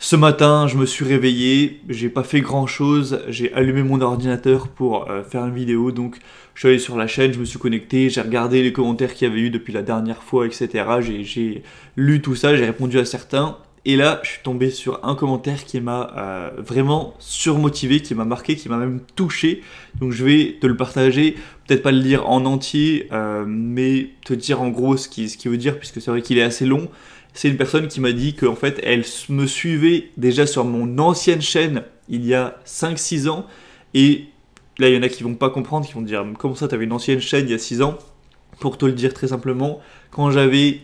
Ce matin, je me suis réveillé, j'ai pas fait grand chose, j'ai allumé mon ordinateur pour faire une vidéo, donc je suis allé sur la chaîne, je me suis connecté, j'ai regardé les commentaires qu'il y avait eu depuis la dernière fois, etc. J'ai lu tout ça, j'ai répondu à certains, et là, je suis tombé sur un commentaire qui m'a vraiment surmotivé, qui m'a marqué, qui m'a même touché, donc je vais te le partager, peut-être pas le lire en entier, mais te dire en gros ce qu'il veut dire, puisque c'est vrai qu'il est assez long. C'est une personne qui m'a dit qu'en fait, elle me suivait déjà sur mon ancienne chaîne il y a 5-6 ans. Et là, il y en a qui vont pas comprendre, qui vont dire comment ça, t'avais une ancienne chaîne il y a 6 ans. Pour te le dire très simplement, quand j'avais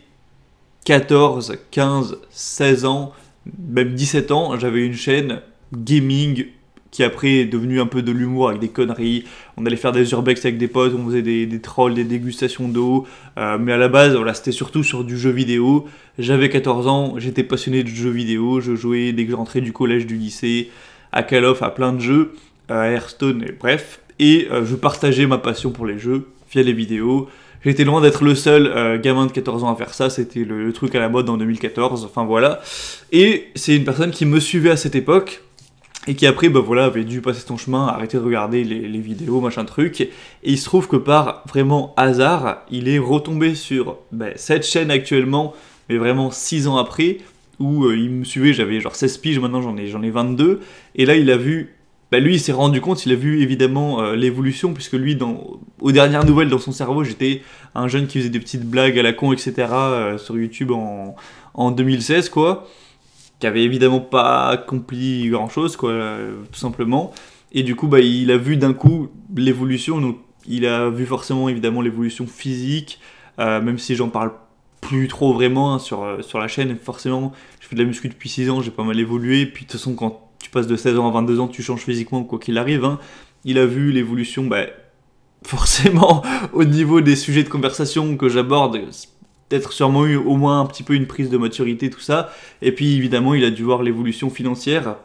14, 15, 16 ans, même 17 ans, j'avais une chaîne gaming qui après est devenue un peu de l'humour avec des conneries. On allait faire des urbex avec des potes, on faisait des trolls, des dégustations d'eau. Mais à la base, voilà, c'était surtout sur du jeu vidéo. J'avais 14 ans, j'étais passionné de jeux vidéo. Je jouais dès que je rentrais du collège, du lycée, à Call of, à plein de jeux, à Hearthstone, et bref. Et je partageais ma passion pour les jeux via les vidéos. J'étais loin d'être le seul gamin de 14 ans à faire ça, c'était le truc à la mode en 2014, enfin voilà. Et c'est une personne qui me suivait à cette époque, et qui après, bah voilà, avait dû passer son chemin, arrêter de regarder les vidéos, machin truc. Et il se trouve que par vraiment hasard, il est retombé sur cette chaîne actuellement, mais vraiment 6 ans après, où il me suivait, j'avais genre 16 piges, maintenant j'en ai 22. Et là, il a vu, lui il s'est rendu compte, il a vu évidemment l'évolution, puisque lui, aux dernières nouvelles dans son cerveau, j'étais un jeune qui faisait des petites blagues à la con, etc. Sur YouTube en 2016, quoi, qui avait évidemment pas accompli grand chose, quoi, tout simplement. Et du coup, il a vu d'un coup l'évolution, donc il a vu forcément évidemment l'évolution physique, même si j'en parle plus trop vraiment hein, sur la chaîne. Forcément, je fais de la muscu depuis 6 ans, j'ai pas mal évolué. Puis de toute façon, quand tu passes de 16 ans à 22 ans, tu changes physiquement, quoi qu'il arrive. Hein. Il a vu l'évolution, forcément, au niveau des sujets de conversation que j'aborde, peut-être sûrement eu au moins un petit peu une prise de maturité, tout ça. Et puis évidemment, il a dû voir l'évolution financière,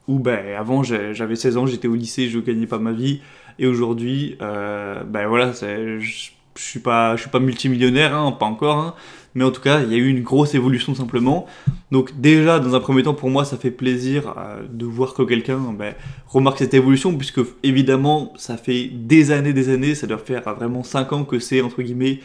où avant j'avais 16 ans, j'étais au lycée, je gagnais pas ma vie. Et aujourd'hui, voilà, je suis pas multimillionnaire, hein, pas encore, hein, mais en tout cas, il y a eu une grosse évolution simplement. Donc déjà, dans un premier temps, pour moi, ça fait plaisir de voir que quelqu'un remarque cette évolution, puisque évidemment, ça fait des années, ça doit faire vraiment 5 ans que c'est, entre guillemets,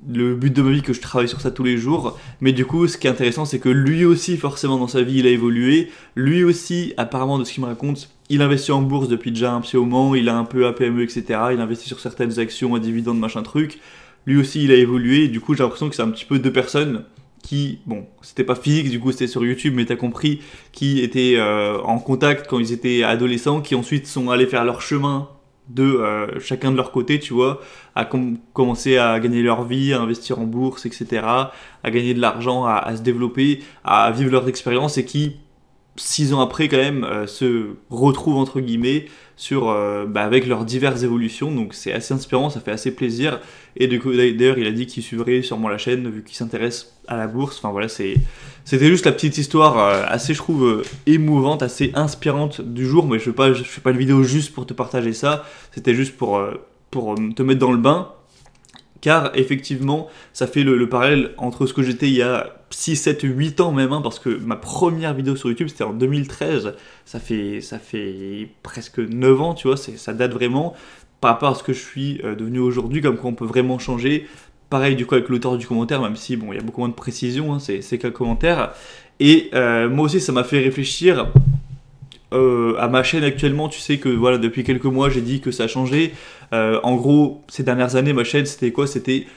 le but de ma vie, que je travaille sur ça tous les jours. Mais du coup, ce qui est intéressant, c'est que lui aussi, forcément, dans sa vie, il a évolué. Lui aussi, apparemment, de ce qu'il me raconte, il investit en bourse depuis déjà un petit moment, il a un peu APME, etc. Il investit sur certaines actions à dividendes, machin truc. Lui aussi, il a évolué. Et du coup, j'ai l'impression que c'est un petit peu deux personnes qui, bon, c'était pas physique, du coup, c'était sur YouTube, mais t'as compris, qui étaient en contact quand ils étaient adolescents, qui ensuite sont allés faire leur chemin de chacun de leur côté, tu vois, à commencer à gagner leur vie, à investir en bourse, etc., à gagner de l'argent, à se développer, à vivre leurs expériences et qui, 6 ans après, quand même, se retrouvent, entre guillemets, avec leurs diverses évolutions. Donc c'est assez inspirant, ça fait assez plaisir. Et du coup, d'ailleurs, il a dit qu'il suivrait sûrement la chaîne, vu qu'il s'intéresse à la bourse. Enfin voilà, c'était juste la petite histoire assez, je trouve, émouvante, assez inspirante du jour. Mais je fais pas une vidéo juste pour te partager ça. C'était juste pour te mettre dans le bain. Car effectivement, ça fait le parallèle entre ce que j'étais il y a 6, 7, 8 ans même, hein, parce que ma première vidéo sur YouTube, c'était en 2013. Ça fait presque 9 ans, tu vois, ça date vraiment par rapport à ce que je suis devenu aujourd'hui, comme quoi on peut vraiment changer. Pareil du coup avec l'auteur du commentaire, même si bon, il y a beaucoup moins de précision, hein, c'est qu'un commentaire. Et moi aussi, ça m'a fait réfléchir à ma chaîne actuellement. Tu sais que voilà, depuis quelques mois, j'ai dit que ça a changé. En gros, ces dernières années, ma chaîne, c'était quoi? C'était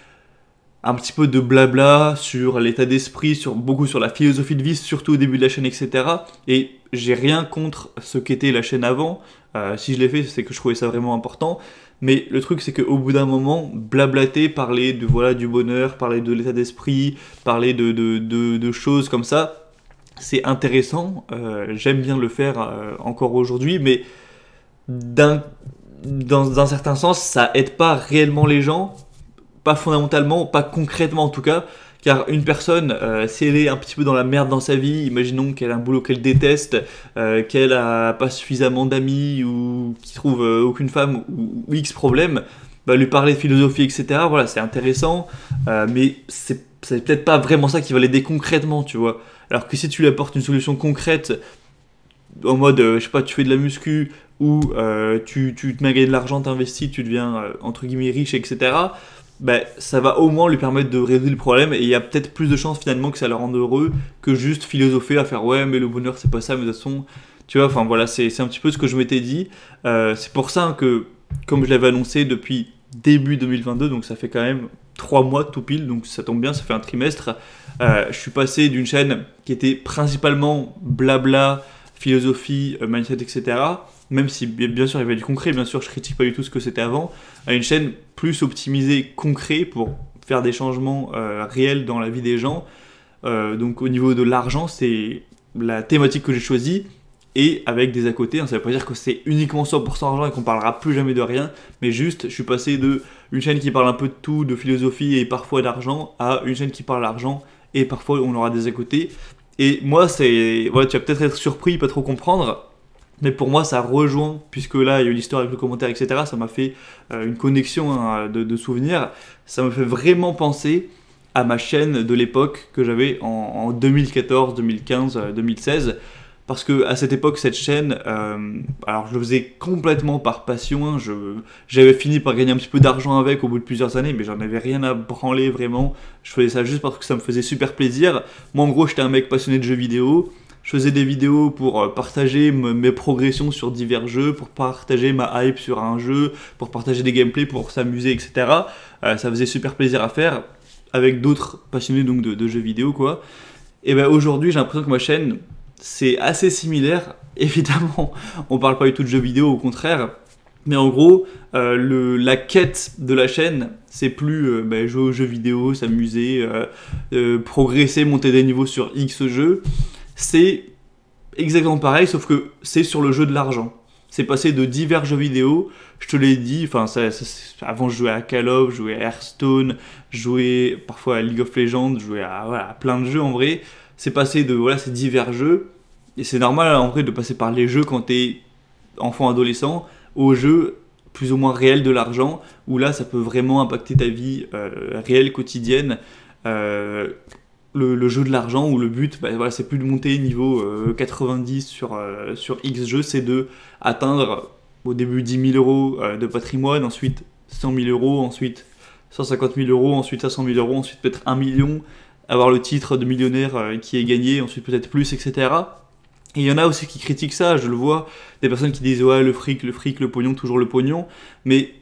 un petit peu de blabla sur l'état d'esprit, beaucoup sur la philosophie de vie, surtout au début de la chaîne, etc. Et j'ai rien contre ce qu'était la chaîne avant. Si je l'ai fait, c'est que je trouvais ça vraiment important. Mais le truc, c'est qu'au bout d'un moment, blablater, parler de voilà du bonheur, parler de l'état d'esprit, parler de choses comme ça, c'est intéressant. J'aime bien le faire encore aujourd'hui, mais dans un certain sens, ça aide pas réellement les gens, pas fondamentalement, pas concrètement en tout cas, car une personne, si elle est un petit peu dans la merde dans sa vie, imaginons qu'elle a un boulot qu'elle déteste, qu'elle a pas suffisamment d'amis ou qui trouve aucune femme ou X problème, lui parler de philosophie, etc. Voilà, c'est intéressant, mais c'est c'est peut-être pas vraiment ça qui va l'aider concrètement, tu vois. Alors que si tu lui apportes une solution concrète, en mode, je sais pas, tu fais de la muscu, ou tu te mets à gagner de l'argent, t'investis, tu deviens, entre guillemets, riche, etc., ben, ça va au moins lui permettre de résoudre le problème, et il y a peut-être plus de chances finalement que ça le rende heureux, que juste philosopher à faire, ouais, mais le bonheur c'est pas ça, mais de toute façon, tu vois, enfin voilà, c'est un petit peu ce que je m'étais dit. C'est pour ça que, comme je l'avais annoncé depuis début 2022, donc ça fait quand même 3 mois tout pile, donc ça tombe bien, ça fait un trimestre. Je suis passé d'une chaîne qui était principalement blabla, philosophie, mindset, etc. Même si bien sûr il y avait du concret, bien sûr je critique pas du tout ce que c'était avant, à une chaîne plus optimisée, concret, pour faire des changements réels dans la vie des gens. Donc au niveau de l'argent, c'est la thématique que j'ai choisie, et avec des à côté, hein, ça veut pas dire que c'est uniquement 100% argent et qu'on parlera plus jamais de rien, mais juste je suis passé de une chaîne qui parle un peu de tout, de philosophie et parfois d'argent, à une chaîne qui parle d'argent et parfois on aura des à côté. Et moi, c'est, voilà, tu vas peut-être être surpris, pas trop comprendre, mais pour moi ça rejoint, puisque là il y a eu l'histoire avec le commentaire, etc. Ça m'a fait une connexion, hein, de souvenirs. Ça me fait vraiment penser à ma chaîne de l'époque que j'avais en 2014, 2015, 2016. Parce que à cette époque, cette chaîne, alors je le faisais complètement par passion, hein, j'avais fini par gagner un petit peu d'argent avec au bout de plusieurs années, mais j'en avais rien à branler vraiment. Je faisais ça juste parce que ça me faisait super plaisir. Moi en gros, j'étais un mec passionné de jeux vidéo. Je faisais des vidéos pour partager mes progressions sur divers jeux, pour partager ma hype sur un jeu, pour partager des gameplays, pour s'amuser, etc. Ça faisait super plaisir à faire avec d'autres passionnés donc de jeux vidéo, quoi. Et ben aujourd'hui, j'ai l'impression que ma chaîne, c'est assez similaire. Évidemment, on parle pas du tout de jeux vidéo, au contraire. Mais en gros, la quête de la chaîne, c'est plus jouer aux jeux vidéo, s'amuser, progresser, monter des niveaux sur X jeux. C'est exactement pareil, sauf que c'est sur le jeu de l'argent. C'est passé de divers jeux vidéo, je te l'ai dit, enfin avant je jouais à Call of, je jouais à Hearthstone, je jouais parfois à League of Legends, je jouais à plein de jeux en vrai. C'est passé de ces divers jeux, et c'est normal en vrai de passer par les jeux quand t'es enfant adolescent, aux jeux plus ou moins réels de l'argent, où là ça peut vraiment impacter ta vie réelle, quotidienne. Le jeu de l'argent, où le but, c'est plus de monter niveau 90 sur X jeux, c'est de atteindre au début 10 000 euros de patrimoine, ensuite 100 000 euros, ensuite 150 000 euros, ensuite 500 000 euros, ensuite peut-être 1 million, avoir le titre de millionnaire qui est gagné, ensuite peut-être plus, etc. Et il y en a aussi qui critiquent ça, je le vois, des personnes qui disent ouais, le fric, le pognon, toujours le pognon, mais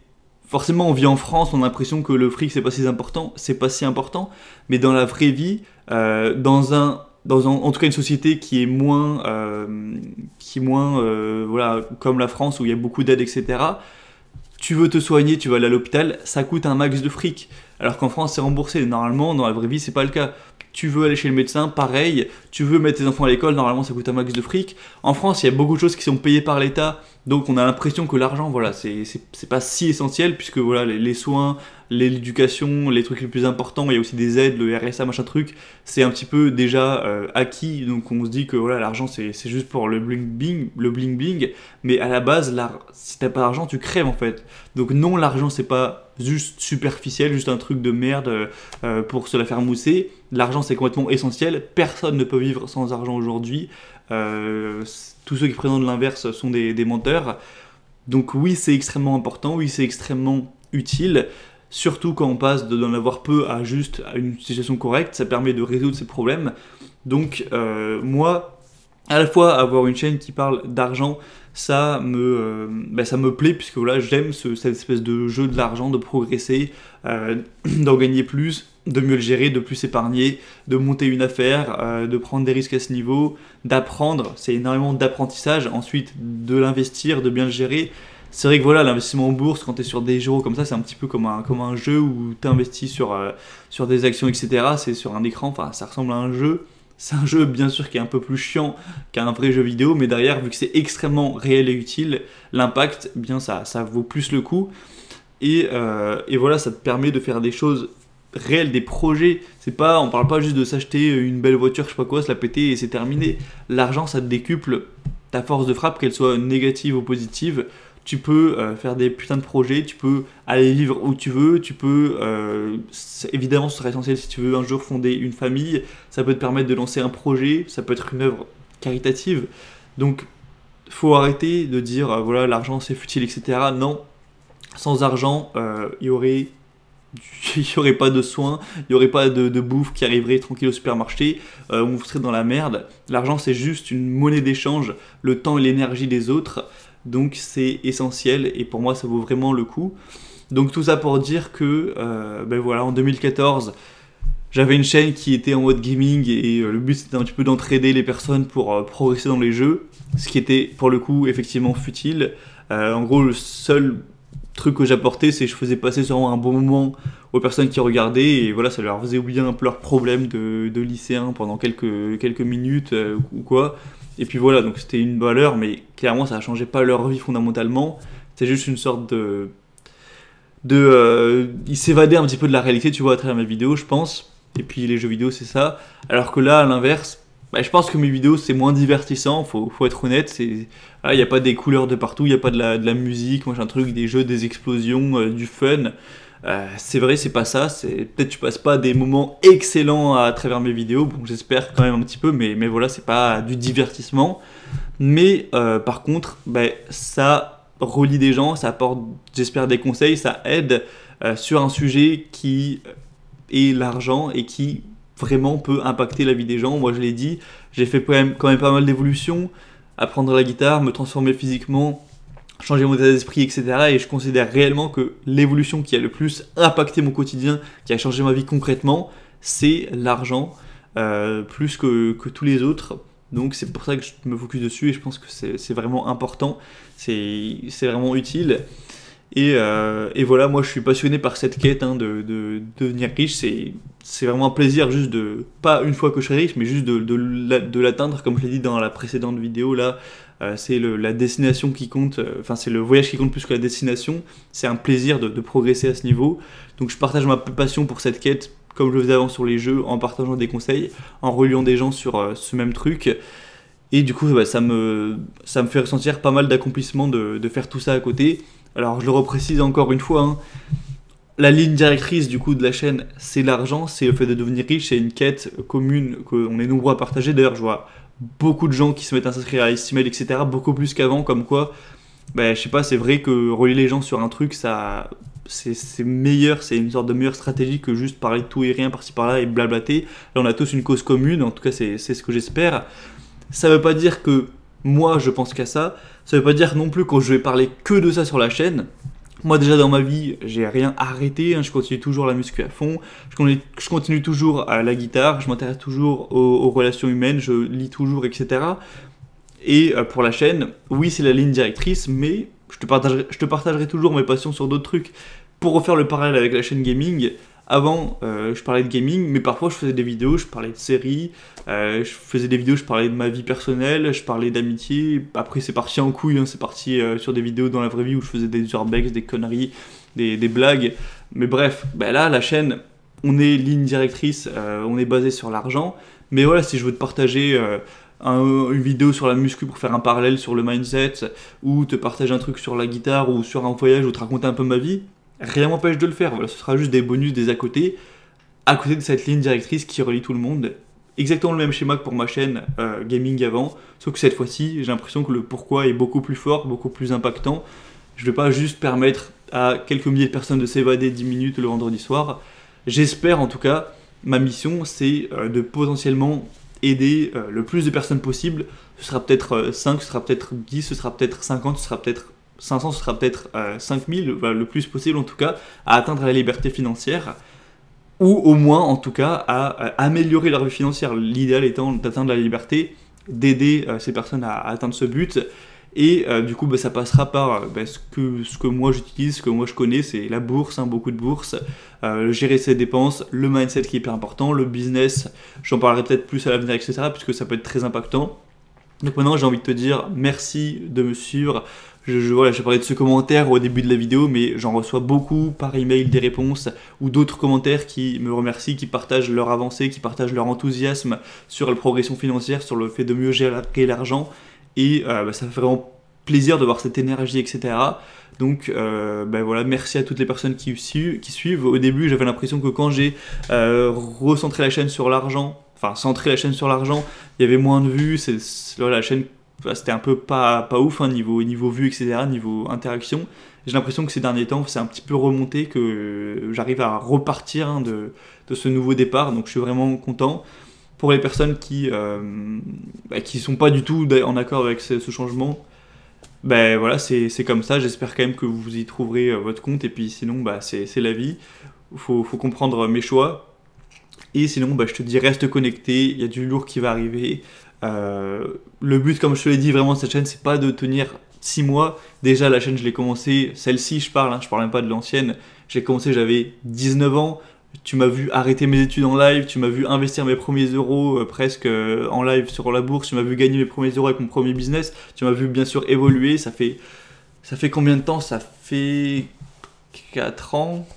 forcément on vit en France, on a l'impression que le fric c'est pas si important, mais dans la vraie vie, en tout cas une société qui est moins, comme la France où il y a beaucoup d'aides, etc. Tu veux te soigner, tu vas aller à l'hôpital, ça coûte un max de fric. Alors qu'en France, c'est remboursé. Normalement, dans la vraie vie, c'est pas le cas. Tu veux aller chez le médecin, pareil. Tu veux mettre tes enfants à l'école, normalement, ça coûte un max de fric. En France, il y a beaucoup de choses qui sont payées par l'État. Donc, on a l'impression que l'argent, c'est pas si essentiel, puisque les soins, l'éducation, les trucs les plus importants, il y a aussi des aides, le RSA, machin truc, c'est un petit peu déjà acquis. Donc, on se dit que l'argent, c'est juste pour le bling-bling. Mais à la base, si t'as pas d'argent, tu crèves en fait. Donc, non, l'argent, c'est pas juste superficiel, juste un truc de merde pour se la faire mousser. L'argent, c'est complètement essentiel. Personne ne peut vivre sans argent aujourd'hui. Tous ceux qui présentent l'inverse sont des menteurs. Donc oui, c'est extrêmement important, oui, c'est extrêmement utile, surtout quand on passe d'en avoir peu à juste à une situation correcte, ça permet de résoudre ces problèmes. Donc moi, à la fois avoir une chaîne qui parle d'argent, ça me plaît, puisque j'aime cette espèce de jeu de l'argent, de progresser, d'en gagner plus, de mieux le gérer, de plus épargner, de monter une affaire, de prendre des risques à ce niveau, d'apprendre, c'est énormément d'apprentissage, ensuite de l'investir, de bien le gérer. C'est vrai que l'investissement en bourse, quand tu es sur des euros comme ça, c'est un petit peu comme un jeu où tu investis sur des actions, etc. C'est sur un écran, enfin ça ressemble à un jeu. C'est un jeu bien sûr qui est un peu plus chiant qu'un vrai jeu vidéo, mais derrière, vu que c'est extrêmement réel et utile, l'impact, ça vaut plus le coup. Et ça te permet de faire des choses réelles, des projets. On parle pas juste de s'acheter une belle voiture, je sais pas quoi, se la péter et c'est terminé. L'argent, ça te décuple ta force de frappe, qu'elle soit négative ou positive. tu peux faire des putains de projets, tu peux aller vivre où tu veux, tu peux, évidemment ce serait essentiel si tu veux un jour fonder une famille, ça peut te permettre de lancer un projet, ça peut être une œuvre caritative. Donc faut arrêter de dire voilà l'argent c'est futile, etc. Non, sans argent il y aurait pas de soins, il n'y aurait pas de bouffe qui arriverait tranquille au supermarché, on serait dans la merde. L'argent c'est juste une monnaie d'échange, le temps et l'énergie des autres, donc c'est essentiel et pour moi ça vaut vraiment le coup. Donc tout ça pour dire que ben voilà, en 2014 j'avais une chaîne qui était en mode gaming et le but c'était un petit peu d'entraider les personnes pour progresser dans les jeux, ce qui était pour le coup effectivement futile. En gros le seul truc que j'apportais c'est que je faisais passer sûrement un bon moment aux personnes qui regardaient et voilà ça leur faisait oublier un peu leurs problèmes de lycéens pendant quelques minutes ou quoi. Et puis voilà, donc c'était une valeur mais clairement ça ne changeait pas leur vie fondamentalement, c'était juste une sorte ils s'évadaient un petit peu de la réalité, tu vois, à travers mes vidéos, je pense. Et puis les jeux vidéo, c'est ça. Alors que là, à l'inverse, bah, je pense que mes vidéos, c'est moins divertissant, faut être honnête. Il n'y a pas des couleurs de partout, il n'y a pas de la musique, moi j'ai un truc, des jeux, des explosions, du fun. C'est vrai, c'est pas ça. Peut-être tu passes pas des moments excellents à travers mes vidéos. Bon, j'espère quand même un petit peu, mais voilà, c'est pas du divertissement. Mais par contre, bah, ça relie des gens, ça apporte, j'espère, des conseils, ça aide sur un sujet qui est l'argent et qui vraiment peut impacter la vie des gens. Moi je l'ai dit, j'ai fait quand même pas mal d'évolutions, apprendre la guitare, me transformer physiquement, changer mon état d'esprit, etc. Et je considère réellement que l'évolution qui a le plus impacté mon quotidien, qui a changé ma vie concrètement, c'est l'argent, plus que tous les autres. Donc c'est pour ça que je me focus dessus et je pense que c'est vraiment important, c'est vraiment utile. Et voilà, moi je suis passionné par cette quête de devenir riche. C'est vraiment un plaisir juste pas une fois que je serai riche, mais juste de l'atteindre, comme je l'ai dit dans la précédente vidéo là. C'est la destination qui compte, c'est le voyage qui compte plus que la destination. C'est un plaisir de progresser à ce niveau. Donc je partage ma passion pour cette quête, comme je le faisais avant sur les jeux, en partageant des conseils, en reliant des gens sur ce même truc. Et du coup, ça me fait ressentir pas mal d'accomplissement de faire tout ça à côté. Alors je le reprécise encore une fois, hein, la ligne directrice du coup de la chaîne, c'est l'argent, c'est le fait de devenir riche, c'est une quête commune qu'on est nombreux à partager. D'ailleurs, je vois beaucoup de gens qui se mettent à s'inscrire à Estimail, etc., beaucoup plus qu'avant, comme quoi, je sais pas, c'est vrai que relier les gens sur un truc, c'est meilleur, c'est une sorte de meilleure stratégie que juste parler de tout et rien par-ci par-là et blablater. Là, on a tous une cause commune, en tout cas, c'est ce que j'espère. Ça veut pas dire que moi je pense qu'à ça, ça veut pas dire non plus que je vais parler que de ça sur la chaîne. Moi déjà dans ma vie, j'ai rien arrêté, hein, je continue toujours la muscu à fond, je continue toujours à la guitare, je m'intéresse toujours aux relations humaines, je lis toujours, etc. Et pour la chaîne, oui c'est la ligne directrice, mais je te partagerai toujours mes passions sur d'autres trucs. Pour refaire le parallèle avec la chaîne gaming, avant, je parlais de gaming, mais parfois je faisais des vidéos, je parlais de séries, je faisais des vidéos, je parlais de ma vie personnelle, je parlais d'amitié. Après, c'est parti en couille, hein, c'est parti sur des vidéos dans la vraie vie où je faisais des urbex, des conneries, des blagues. Mais bref, là, la chaîne, on est ligne directrice, on est basé sur l'argent. Mais voilà, si je veux te partager une vidéo sur la muscu pour faire un parallèle sur le mindset, ou te partager un truc sur la guitare, ou sur un voyage, ou te raconter un peu ma vie, rien m'empêche de le faire. Voilà, ce sera juste des bonus, des à côté de cette ligne directrice qui relie tout le monde. Exactement le même schéma que pour ma chaîne gaming avant, sauf que cette fois-ci, j'ai l'impression que le pourquoi est beaucoup plus fort, beaucoup plus impactant. Je ne vais pas juste permettre à quelques milliers de personnes de s'évader 10 minutes le vendredi soir. J'espère en tout cas, ma mission, c'est de potentiellement aider le plus de personnes possible. Ce sera peut-être 5, ce sera peut-être 10, ce sera peut-être 50, ce sera peut-être 500, ce sera peut-être 5000, le plus possible en tout cas, à atteindre la liberté financière, ou au moins en tout cas à améliorer leur vie financière. L'idéal étant d'atteindre la liberté, d'aider ces personnes à atteindre ce but. Et du coup, ça passera par ce que moi j'utilise, ce que moi je connais, c'est la bourse, beaucoup de bourse, gérer ses dépenses, le mindset qui est hyper important, le business, j'en parlerai peut-être plus à l'avenir, etc., puisque ça peut être très impactant. Donc maintenant, j'ai envie de te dire merci de me suivre. Voilà, j'ai parlé de ce commentaire au début de la vidéo, mais j'en reçois beaucoup par email des réponses ou d'autres commentaires qui me remercient, qui partagent leur avancée, qui partagent leur enthousiasme sur la progression financière, sur le fait de mieux gérer l'argent. Et ça fait vraiment plaisir de voir cette énergie, etc. Donc ben voilà, merci à toutes les personnes qui suivent. Au début, j'avais l'impression que quand j'ai recentré la chaîne sur l'argent, enfin centré la chaîne sur l'argent, il y avait moins de vues, la chaîne c'était un peu pas ouf, hein, niveau vues, etc., niveau interaction. J'ai l'impression que ces derniers temps, c'est un petit peu remonté, que j'arrive à repartir, hein, de ce nouveau départ, donc je suis vraiment content. Pour les personnes qui sont pas du tout en accord avec ce changement, ben voilà, c'est comme ça. J'espère quand même que vous y trouverez votre compte, et puis sinon, bah, c'est la vie. Faut comprendre mes choix. Et sinon, bah, je te dis, reste connecté, il y a du lourd qui va arriver. Le but, comme je te l'ai dit, vraiment de cette chaîne, c'est pas de tenir 6 mois. Déjà, la chaîne, je l'ai commencé, celle-ci, je parle même pas de l'ancienne. J'ai commencé, j'avais 19 ans. Tu m'as vu arrêter mes études en live, tu m'as vu investir mes premiers euros presque en live sur la bourse, tu m'as vu gagner mes premiers euros avec mon premier business, tu m'as vu bien sûr évoluer. Ça fait combien de temps? Ça fait 4 ans.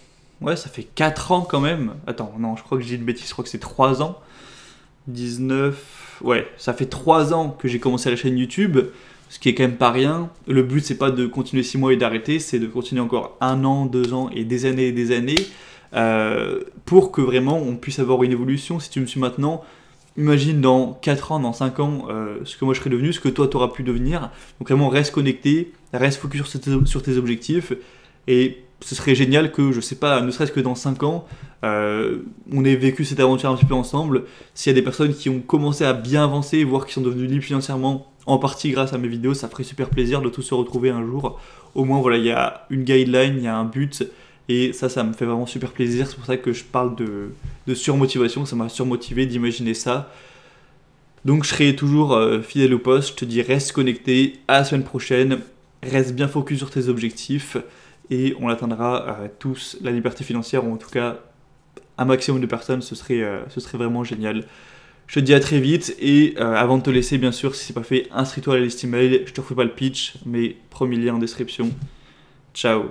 Ouais, ça fait 4 ans quand même. Attends, non, je crois que j'ai dit une bêtise, je crois que c'est 3 ans. 19... Ouais, ça fait 3 ans que j'ai commencé la chaîne YouTube, ce qui est quand même pas rien. Le but, c'est pas de continuer 6 mois et d'arrêter, c'est de continuer encore 1 an, 2 ans et des années, pour que vraiment on puisse avoir une évolution. Si tu me suis maintenant, imagine dans 4 ans, dans 5 ans, ce que moi je serais devenu, ce que toi tu auras pu devenir. Donc vraiment, reste connecté, reste focus sur tes objectifs, et ce serait génial que, je sais pas, ne serait-ce que dans 5 ans, on ait vécu cette aventure un petit peu ensemble. S'il y a des personnes qui ont commencé à bien avancer, voire qui sont devenues libres financièrement, en partie grâce à mes vidéos, ça ferait super plaisir de tous se retrouver un jour. Au moins, voilà, il y a une guideline, il y a un but, et ça me fait vraiment super plaisir. C'est pour ça que je parle de surmotivation, ça m'a surmotivé d'imaginer ça. Donc je serai toujours fidèle au poste, je te dis reste connecté, à la semaine prochaine, reste bien focus sur tes objectifs, et on atteindra tous la liberté financière, ou en tout cas un maximum de personnes, ce serait vraiment génial. Je te dis à très vite, et avant de te laisser, bien sûr, si c'est pas fait, inscris-toi à la liste email, je te refais pas le pitch, mais premier lien en description. Ciao.